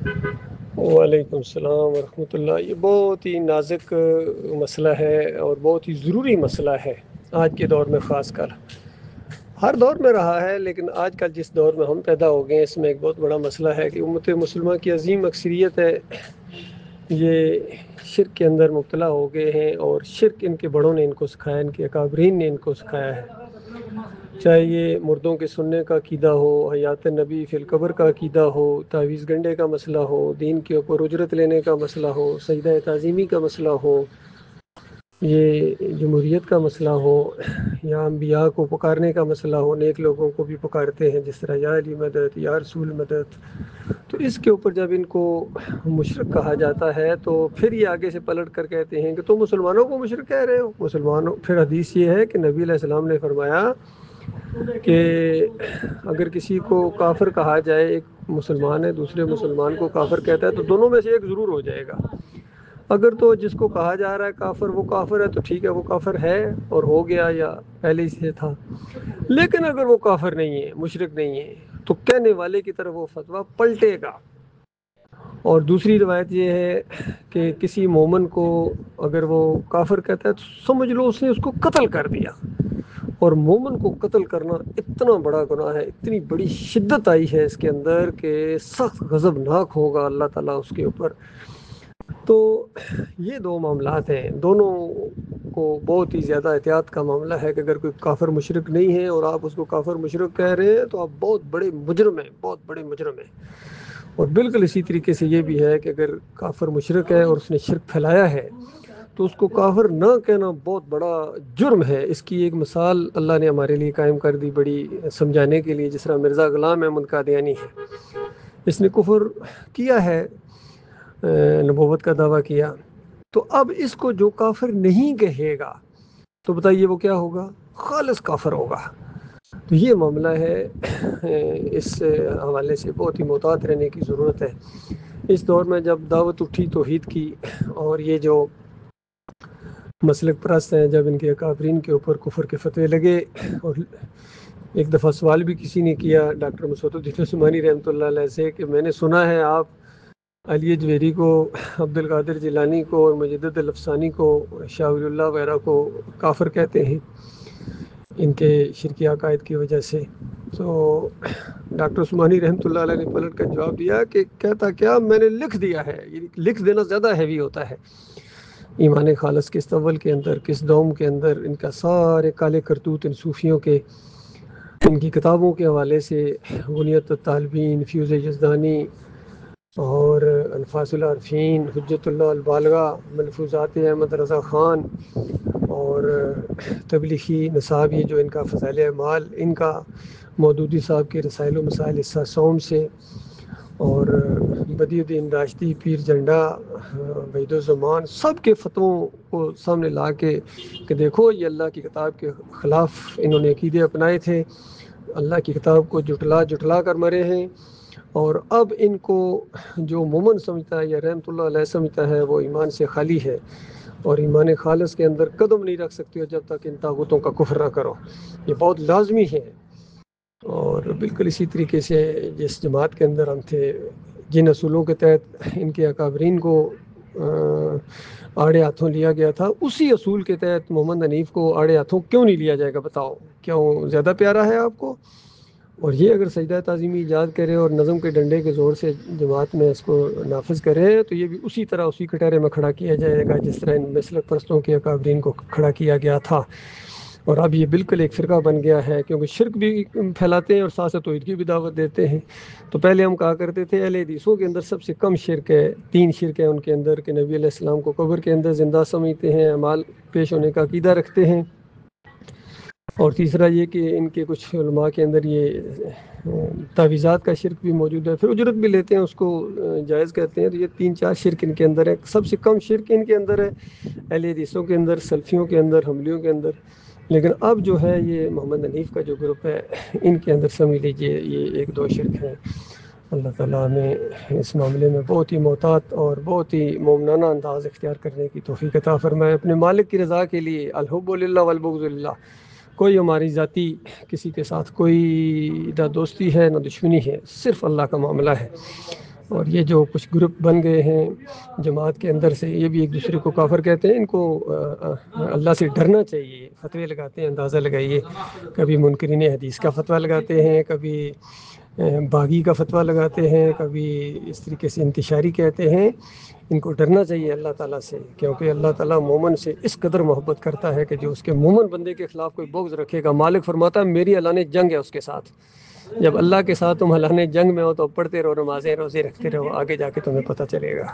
وعلیکم السلام ورحمۃ اللہ۔ یہ بہت ہی نازک مسئلہ ہے اور بہت ہی ضروری مسئلہ ہے آج کے دور میں، خاص کر ہر دور میں رہا ہے، لیکن آج کل جس دور میں ہم پیدا ہو گئے ہیں اس میں ایک بہت بڑا مسئلہ ہے کہ امت مسلمہ کی عظیم اکثریت ہے یہ شرک کے اندر مبتلا ہو گئے ہیں، اور شرک ان کے بڑوں نے ان کو سکھایا، ان کے اکابرین نے ان کو سکھایا ہے۔ چاہے یہ مردوں کے سننے کا عقیدہ ہو، حیات نبی فی القبر کا عقیدہ ہو، تعویذ گنڈے کا مسئلہ ہو، دین کے اوپر اجرت لینے کا مسئلہ ہو، سجدہ تعظیمی کا مسئلہ ہو، یہ جمہوریت کا مسئلہ ہو، یا انبیاء کو پکارنے کا مسئلہ ہو، نیک لوگوں کو بھی پکارتے ہیں جس طرح یا علی مدد یا رسول مدد۔ تو اس کے اوپر جب ان کو مشرک کہا جاتا ہے تو پھر یہ آگے سے پلٹ کر کہتے ہیں کہ تم مسلمانوں کو مشرک کہہ رہے ہو۔ مسلمانوں، پھر حدیث یہ ہے کہ نبی علیہ السلام نے فرمایا کہ اگر کسی کو کافر کہا جائے، ایک مسلمان ہے دوسرے مسلمان کو کافر کہتا ہے، تو دونوں میں سے ایک ضرور ہو جائے گا۔ اگر تو جس کو کہا جا رہا ہے کافر وہ کافر ہے تو ٹھیک ہے، وہ کافر ہے اور ہو گیا یا پہلے ہی سے تھا، لیکن اگر وہ کافر نہیں ہے، مشرک نہیں ہے، تو کہنے والے کی طرف وہ فتویٰ پلٹے گا۔ اور دوسری روایت یہ ہے کہ کسی مومن کو اگر وہ کافر کہتا ہے تو سمجھ لو اس نے اس کو قتل کر دیا۔ اور مومن کو قتل کرنا اتنا بڑا گناہ ہے، اتنی بڑی شدت آئی ہے اس کے اندر کہ سخت غضبناک ہوگا اللہ تعالیٰ اس کے اوپر۔ تو یہ دو معاملات ہیں، دونوں کو بہت ہی زیادہ احتیاط کا معاملہ ہے کہ اگر کوئی کافر مشرک نہیں ہے اور آپ اس کو کافر مشرک کہہ رہے ہیں تو آپ بہت بڑے مجرم ہیں، بہت بڑے مجرم ہیں۔ اور بالکل اسی طریقے سے یہ بھی ہے کہ اگر کافر مشرک ہے اور اس نے شرک پھیلایا ہے تو اس کو کافر نہ کہنا بہت بڑا جرم ہے۔ اس کی ایک مثال اللہ نے ہمارے لیے قائم کر دی بڑی سمجھانے کے لیے، جس طرح مرزا غلام احمد قادیانی ہے، اس نے کفر کیا ہے، نبوت کا دعویٰ کیا، تو اب اس کو جو کافر نہیں کہے گا تو بتائیے وہ کیا ہوگا؟ خالص کافر ہوگا۔ تو یہ معاملہ ہے، اس حوالے سے بہت ہی محتاط رہنے کی ضرورت ہے۔ اس دور میں جب دعوت اٹھی توحید کی اور یہ جو مسلک پرست ہیں، جب ان کے اکابرین کے اوپر کفر کے فتوے لگے، اور ایک دفعہ سوال بھی کسی نے کیا ڈاکٹر مسعود الدین عثمانی رحمۃ اللہ علیہ سے کہ میں نے سنا ہے آپ علی جویری کو، عبد القادر جیلانی کو اور مجدد الافسانی کو، شاہ ولی اللہ وغیرہ کو کافر کہتے ہیں ان کے شرکی عقائد کی وجہ سے۔ تو ڈاکٹر عثمانی رحمۃ اللہ علیہ نے پلٹ کر جواب دیا کہ کہتا کیا، میں نے لکھ دیا ہے۔ یہ لکھ دینا زیادہ ہیوی ہوتا ہے۔ ایمان خالص کس اول کے اندر، کس دوم کے اندر، ان کا سارے کالے کرتوت ان صوفیوں کے، ان کی کتابوں کے حوالے سے غنیت الطالبین، فیوز یزدانی اور انفاس العارفین، حجت اللہ البالغہ، ملفوظات احمد رضا خان اور تبلیغی نصاب، یہ جو ان کا فضائل اعمال، ان کا مودودی صاحب کے رسائل و مسائل حصہ سوم سے، اور بدیع الدین راشدی، پیر جنڈا، وحید الزمان، سب کے فتووں کو سامنے لا کے کہ دیکھو یہ اللہ کی کتاب کے خلاف انہوں نے عقیدے اپنائے تھے، اللہ کی کتاب کو جٹلا کر مرے ہیں، اور اب ان کو جو مومن سمجھتا ہے یا رحمۃ اللہ علیہ سمجھتا ہے وہ ایمان سے خالی ہے، اور ایمان خالص کے اندر قدم نہیں رکھ سکتے ہو جب تک ان طاغوتوں کا کفر نہ کرو۔ یہ بہت لازمی ہے۔ اور بالکل اسی طریقے سے جس جماعت کے اندر ہم تھے، جن اصولوں کے تحت ان کے اکابرین کو آڑے ہاتھوں لیا گیا تھا، اسی اصول کے تحت محمد حنیف کو آڑے ہاتھوں کیوں نہیں لیا جائے گا؟ بتاؤ، کیوں زیادہ پیارا ہے آپ کو؟ اور یہ اگر سجدہ تعظیمی ایجاد کرے اور نظم کے ڈنڈے کے زور سے جماعت میں اس کو نافذ کرے تو یہ بھی اسی طرح اسی کٹہرے میں کھڑا کیا جائے گا جس طرح ان مسلک پرستوں کے اکابرین کو کھڑا کیا گیا تھا۔ اور اب یہ بالکل ایک فرقہ بن گیا ہے، کیونکہ شرک بھی پھیلاتے ہیں اور ساتھ ساتھ توحید کی بھی دعوت دیتے ہیں۔ تو پہلے ہم کہا کرتے تھے اہل حدیثوں کے اندر سب سے کم شرک ہے، 3 شرک ہے ان کے اندر، کہ نبی علیہ السلام کو قبر کے اندر زندہ سمجھتے ہیں، اعمال پیش ہونے کا عقیدہ رکھتے ہیں، اور تیسرا یہ کہ ان کے کچھ علماء کے اندر یہ تعویذات کا شرک بھی موجود ہے، پھر اجرت بھی لیتے ہیں، اس کو جائز کہتے ہیں۔ تو یہ 3-4 شرک ان کے اندر ہے۔ سب سے کم شرک ان کے اندر ہے اہل حدیثوں کے اندر، سلفیوں کے اندر، حنبلیوں کے اندر۔ لیکن اب جو ہے یہ محمد حنیف کا جو گروپ ہے ان کے اندر سمجھ لیجیے یہ 1-2 شرک ہیں۔ اللہ تعالیٰ ہمیں اس معاملے میں بہت ہی محتاط اور بہت ہی مومنانہ انداز اختیار کرنے کی توفیق عطا فرمائے، اپنے مالک کی رضا کے لیے۔ الحب للہ والبغض للہ، کوئی ہماری ذاتی کسی کے ساتھ کوئی نہ دوستی ہے نہ دشمنی ہے، صرف اللہ کا معاملہ ہے۔ اور یہ جو کچھ گروپ بن گئے ہیں جماعت کے اندر سے، یہ بھی ایک دوسرے کو کافر کہتے ہیں. ان کو اللہ سے ڈرنا چاہیے. فتوے لگاتے ہیں، اندازہ لگائیے، کبھی منکرین حدیث کا فتویٰ لگاتے ہیں، کبھی باغی کا فتویٰ لگاتے ہیں، کبھی اس طریقے سے انتشاری کہتے ہیں. ان کو ڈرنا چاہیے اللہ تعالیٰ سے، کیونکہ اللہ تعالیٰ مومن سے اس قدر محبت کرتا ہے کہ جو اس کے مومن بندے کے خلاف کوئی بغض رکھے گا، مالک فرماتا ہے میری اعلان جنگ ہے اس کے ساتھ. جب اللہ کے ساتھ تم اعلان جنگ میں ہو تو پڑھتے رہو، نمازیں روزے رکھتے رہو، آگے جا کے تمہیں پتہ چلے گا.